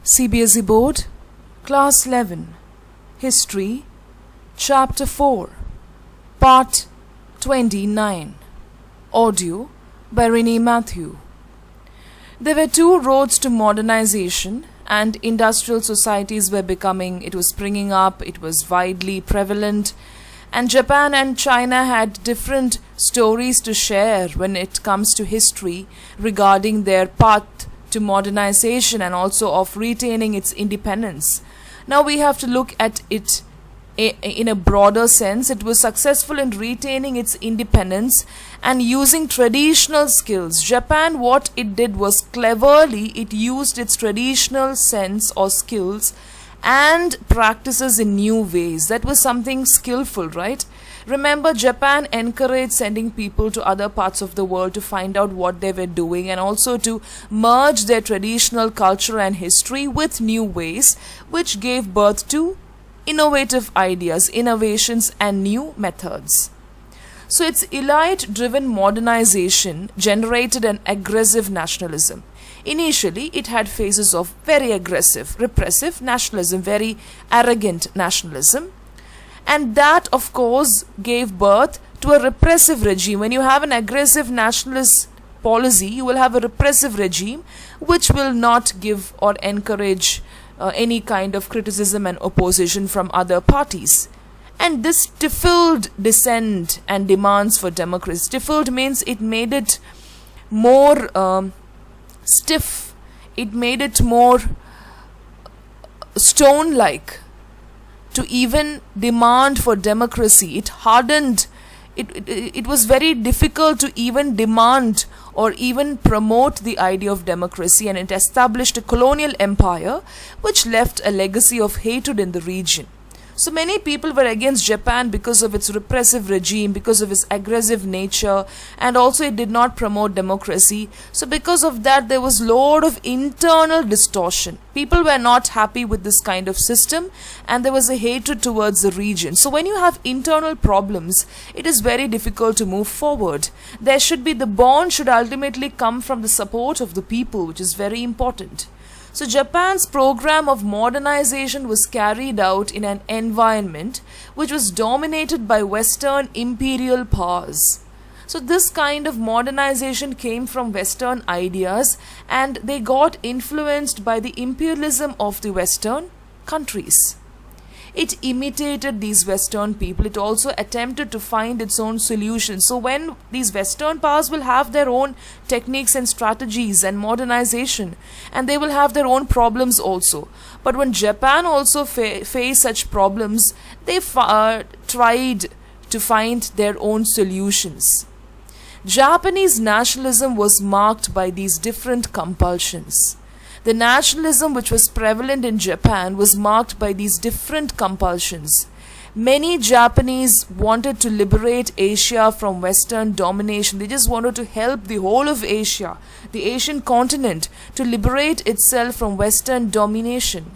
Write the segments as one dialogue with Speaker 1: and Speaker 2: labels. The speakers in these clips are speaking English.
Speaker 1: CBSE Board, Class 11, History, Chapter 4, Part 29, Audio by Renee Matthew. There were two roads to modernization, and industrial societies were it was springing up, it was widely prevalent, and Japan and China had different stories to share when it comes to history regarding their path to modernization and also of retaining its independence. Now we have to look at it in a broader sense. It was successful in retaining its independence and using traditional skills. Japan, what it did was cleverly it used its traditional sense or skills and practices in new ways. That was something skillful, right? Remember, Japan encouraged sending people to other parts of the world to find out what they were doing and also to merge their traditional culture and history with new ways, which gave birth to innovative ideas, innovations and new methods. So its elite-driven modernization generated an aggressive nationalism. Initially, it had phases of very aggressive, repressive nationalism, very arrogant nationalism. And that, of course, gave birth to a repressive regime. When you have an aggressive nationalist policy, you will have a repressive regime which will not give or encourage any kind of criticism and opposition from other parties. And this stifled dissent and demands for democracy. Stifled means it made it more stiff. It made it more stone-like to even demand for democracy. It hardened. It was very difficult to even demand or even promote the idea of democracy, and it established a colonial empire which left a legacy of hatred in the region. So many people were against Japan because of its repressive regime, because of its aggressive nature, and also it did not promote democracy. So because of that, there was lot of internal distortion. People were not happy with this kind of system, and there was a hatred towards the region. So when you have internal problems, it is very difficult to move forward. The bond should ultimately come from the support of the people, which is very important. So Japan's program of modernization was carried out in an environment which was dominated by Western imperial powers. So this kind of modernization came from Western ideas, and they got influenced by the imperialism of the Western countries. It imitated these Western people. It also attempted to find its own solutions. So when these Western powers will have their own techniques and strategies and modernization, and they will have their own problems also. But when Japan also faced such problems, they tried to find their own solutions. Japanese nationalism was marked by these different compulsions. The nationalism which was prevalent in Japan was marked by these different compulsions. Many Japanese wanted to liberate Asia from Western domination. They just wanted to help the whole of Asia, the Asian continent, to liberate itself from Western domination.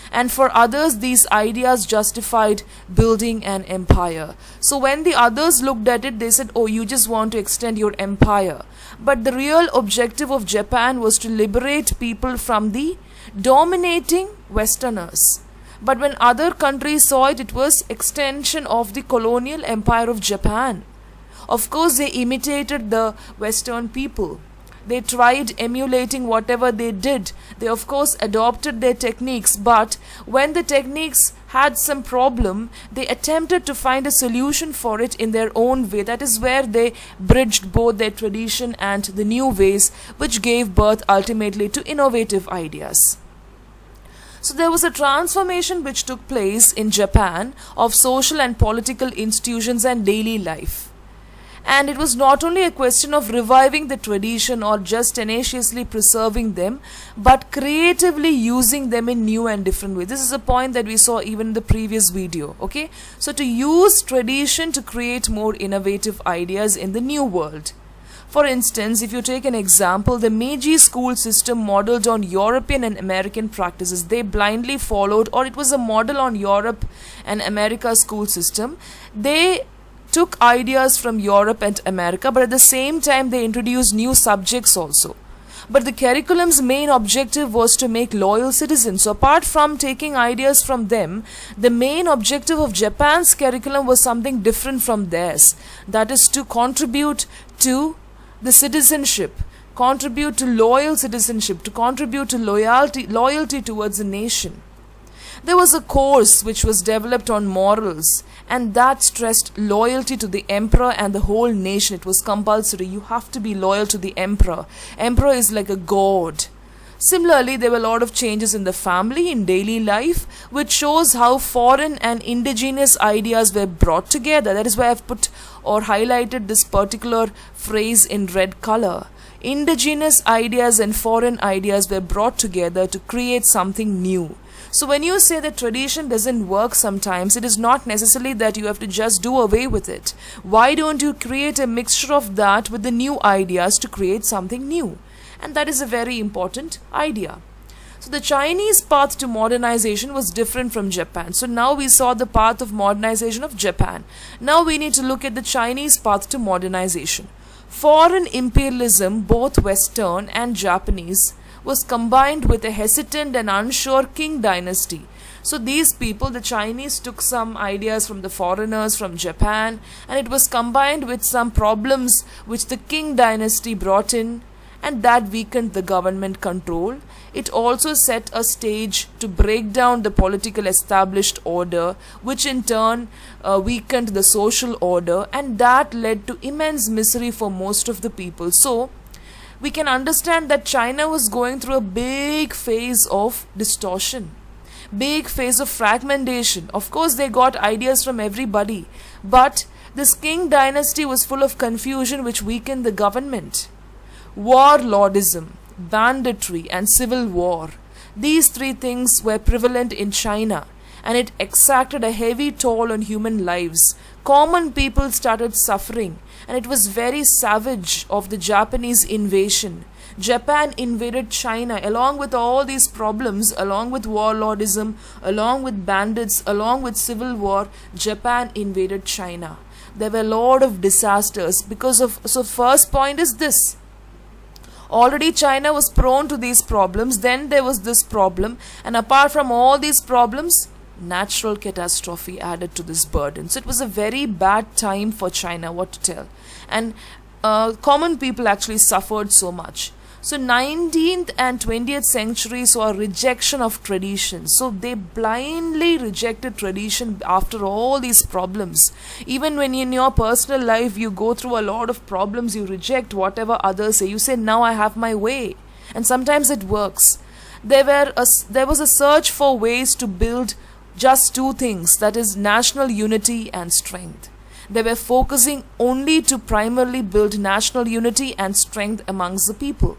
Speaker 1: And for others, these ideas justified building an empire. So when the others looked at it, they said, oh, you just want to extend your empire. But the real objective of Japan was to liberate people from the dominating Westerners. But when other countries saw it, it was extension of the colonial empire of Japan. Of course, they imitated the Western people. They tried emulating whatever they did. They of course adopted their techniques, but when the techniques had some problem, they attempted to find a solution for it in their own way. That is where they bridged both their tradition and the new ways, which gave birth ultimately to innovative ideas. So there was a transformation which took place in Japan of social and political institutions and daily life. And it was not only a question of reviving the tradition or just tenaciously preserving them, but creatively using them in new and different ways. This is a point that we saw even in the previous video. Okay, so to use tradition to create more innovative ideas in the new world. For instance, if you take an example, the Meiji school system modeled on European and American practices. They blindly followed, or it was a model on Europe and America school system. They took ideas from Europe and America, but at the same time they introduced new subjects also. But the curriculum's main objective was to make loyal citizens. So apart from taking ideas from them, the main objective of Japan's curriculum was something different from theirs. That is to contribute to the citizenship, contribute to loyal citizenship, to contribute to loyalty towards the nation. There was a course which was developed on morals, and that stressed loyalty to the emperor and the whole nation. It was compulsory. You have to be loyal to the emperor. Emperor is like a god. Similarly, there were a lot of changes in the family, in daily life, which shows how foreign and indigenous ideas were brought together. That is why I've put or highlighted this particular phrase in red color. Indigenous ideas and foreign ideas were brought together to create something new. So when you say that tradition doesn't work sometimes, it is not necessarily that you have to just do away with it. Why don't you create a mixture of that with the new ideas to create something new? And that is a very important idea. So the Chinese path to modernization was different from Japan. So now we saw the path of modernization of Japan. Now we need to look at the Chinese path to modernization. Foreign imperialism, both Western and Japanese, was combined with a hesitant and unsure king dynasty. So these people, the Chinese, took some ideas from the foreigners from Japan, and it was combined with some problems which the king dynasty brought in, and that weakened the government control. It also set a stage to break down the political established order, which in turn weakened the social order, and that led to immense misery for most of the people. So we can understand that China was going through a big phase of distortion, big phase of fragmentation. Of course, they got ideas from everybody, but this king dynasty was full of confusion, which weakened the government. Warlordism, banditry, and civil war. These three things were prevalent in China, and it exacted a heavy toll on human lives. Common people started suffering, and it was very savage of the Japanese invasion. Japan invaded China along with all these problems, along with warlordism, along with bandits, along with civil war. Japan invaded China. There were a lot of disasters because of, so first point is this. Already China was prone to these problems, then there was this problem, and apart from all these problems, natural catastrophe added to this burden. So it was a very bad time for China, what to tell. And common people actually suffered so much. So 19th and 20th century saw a rejection of tradition. So they blindly rejected tradition after all these problems. Even when in your personal life you go through a lot of problems, you reject whatever others say. You say, now I have my way. And sometimes it works. There was a search for ways to build just two things, that is national unity and strength. They were focusing only to primarily build national unity and strength amongst the people.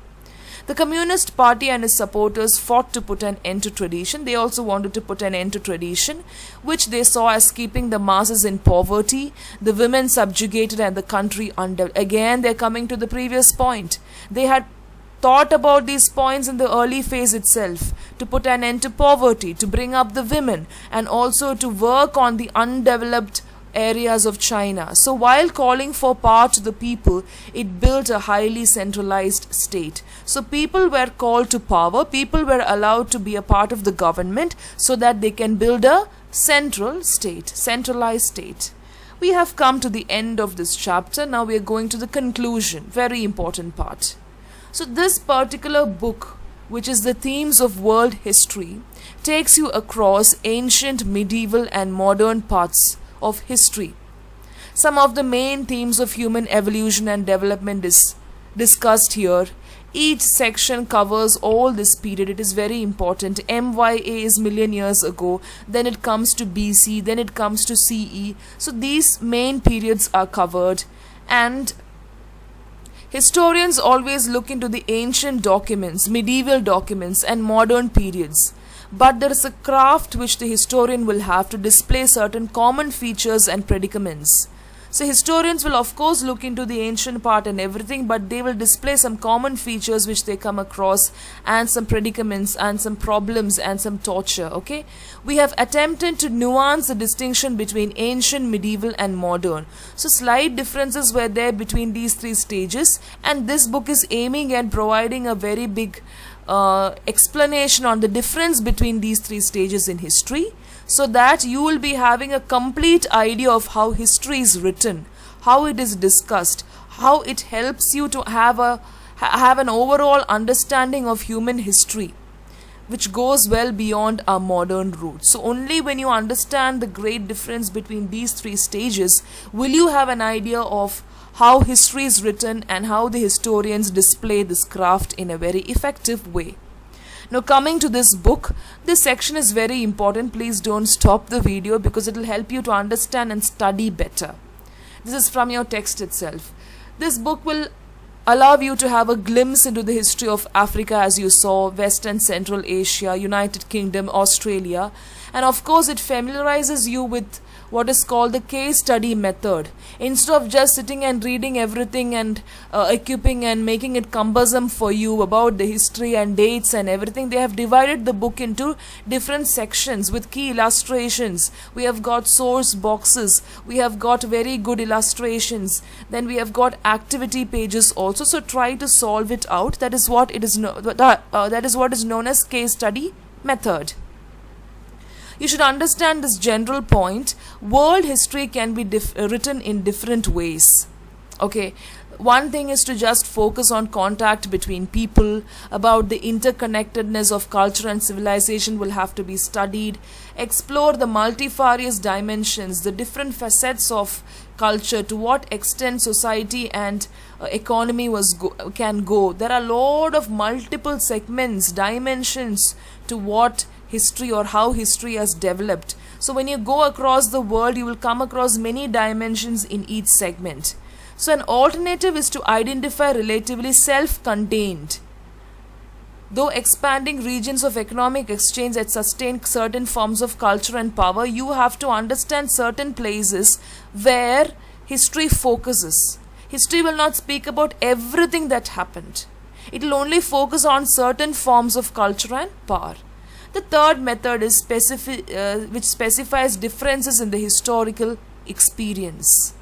Speaker 1: The Communist Party and its supporters fought to put an end to tradition. They also wanted to put an end to tradition, which they saw as keeping the masses in poverty, the women subjugated, and the country under. Again, they're coming to the previous point. They had thought about these points in the early phase itself, to put an end to poverty, to bring up the women, and also to work on the undeveloped areas of China. So while calling for power to the people, it built a highly centralized state. So people were called to power, people were allowed to be a part of the government so that they can build a central state, centralized state. We have come to the end of this chapter. Now we are going to the conclusion, very important part. So this particular book, which is the themes of world history, takes you across ancient, medieval, and modern parts of history. Some of the main themes of human evolution and development is discussed here. Each section covers all this period. It is very important. MYA is million years ago, then it comes to BC, then it comes to CE. So these main periods are covered, and historians always look into the ancient documents, medieval documents, and modern periods. But there is a craft which the historian will have to display certain common features and predicaments. So historians will of course look into the ancient part and everything, but they will display some common features which they come across, and some predicaments and some problems and some torture. Okay, we have attempted to nuance the distinction between ancient, medieval and modern. So slight differences were there between these three stages, and this book is aiming at providing a very big explanation on the difference between these three stages in history, so that you will be having a complete idea of how history is written, how it is discussed, how it helps you to have an overall understanding of human history, which goes well beyond our modern roots. So only when you understand the great difference between these three stages will you have an idea of how history is written and how the historians display this craft in a very effective way. Now coming to this book, this section is very important. Please don't stop the video because it will help you to understand and study better. This is from your text itself. This book will allow you to have a glimpse into the history of Africa, as you saw, West and Central Asia, United Kingdom, Australia, and of course it familiarizes you with what is called the case study method. Instead of just sitting and reading everything and equipping and making it cumbersome for you about the history and dates and everything, they have divided the book into different sections with key illustrations. We have got source boxes, we have got very good illustrations, then we have got activity pages also. So try to solve it out. That is what it is that is what is known as case study method. You should understand this general point. World history can be written in different ways. Okay, one thing is to just focus on contact between people, about the interconnectedness of culture and civilization will have to be studied, explore the multifarious dimensions, the different facets of culture, to what extent society and economy can go. There are a lot of multiple segments, dimensions to what history or how history has developed. So when you go across the world, you will come across many dimensions in each segment. So an alternative is to identify relatively self-contained, though expanding regions of economic exchange that sustain certain forms of culture and power. You have to understand certain places where history focuses. History will not speak about everything that happened. It will only focus on certain forms of culture and power. The third method is which specifies differences in the historical experience.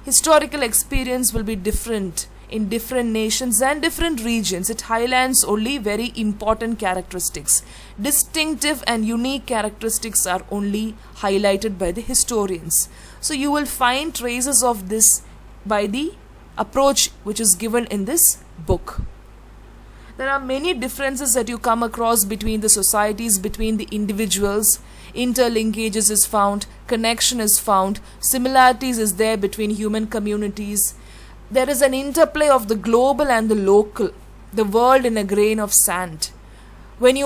Speaker 1: Historical experience will be different in different nations and different regions. It highlights only very important characteristics. Distinctive and unique characteristics are only highlighted by the historians. So you will find traces of this by the approach which is given in this book. There are many differences that you come across between the societies, between the individuals. Interlinkages is found, connection is found, similarities is there between human communities. There is an interplay of the global and the local, the world in a grain of sand. When you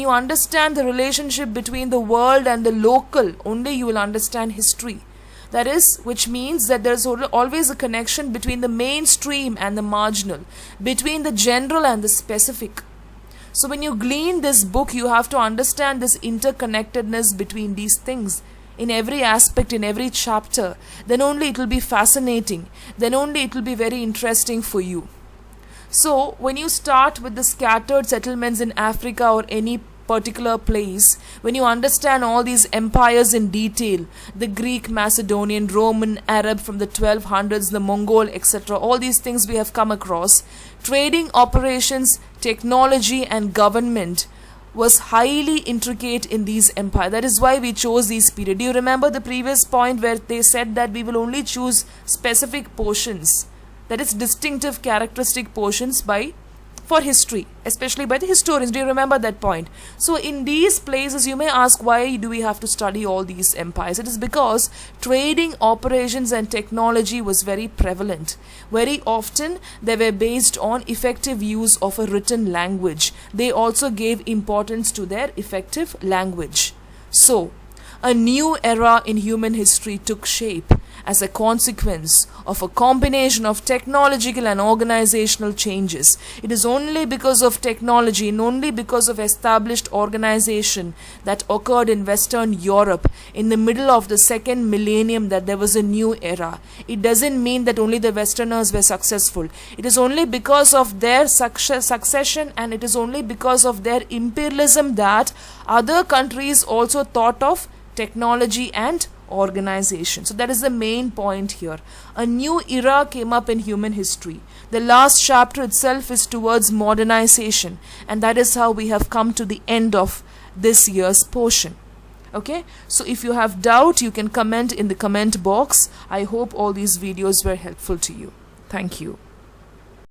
Speaker 1: understand the relationship between the world and the local, only you will understand history. That is, which means that there is always a connection between the mainstream and the marginal, between the general and the specific. So when you glean this book, you have to understand this interconnectedness between these things in every aspect, in every chapter. Then only it will be fascinating. Then only it will be very interesting for you. So when you start with the scattered settlements in Africa or any particular place, when you understand all these empires in detail, the Greek, Macedonian, Roman, Arab from the 1200s, the Mongol, etc., all these things we have come across, trading operations, technology and government was highly intricate in these empires. That is why we chose these periods. Do you remember the previous point where they said that we will only choose specific portions, that is distinctive characteristic portions for history, especially by the historians? Do you remember that point? So in these places you may ask, why do we have to study all these empires? It is because trading operations and technology was very prevalent. Very often they were based on effective use of a written language. They also gave importance to their effective language. So a new era in human history took shape, as a consequence of a combination of technological and organizational changes. It is only because of technology and only because of established organization that occurred in Western Europe in the middle of the second millennium that there was a new era. It doesn't mean that only the Westerners were successful. It is only because of their succession, and it is only because of their imperialism that other countries also thought of technology and organization. So that is the main point here. A new era came up in human history. The last chapter itself is towards modernization, and that is how we have come to the end of this year's portion. Okay, so if you have doubt, you can comment in the comment box. I hope all these videos were helpful to you. Thank you.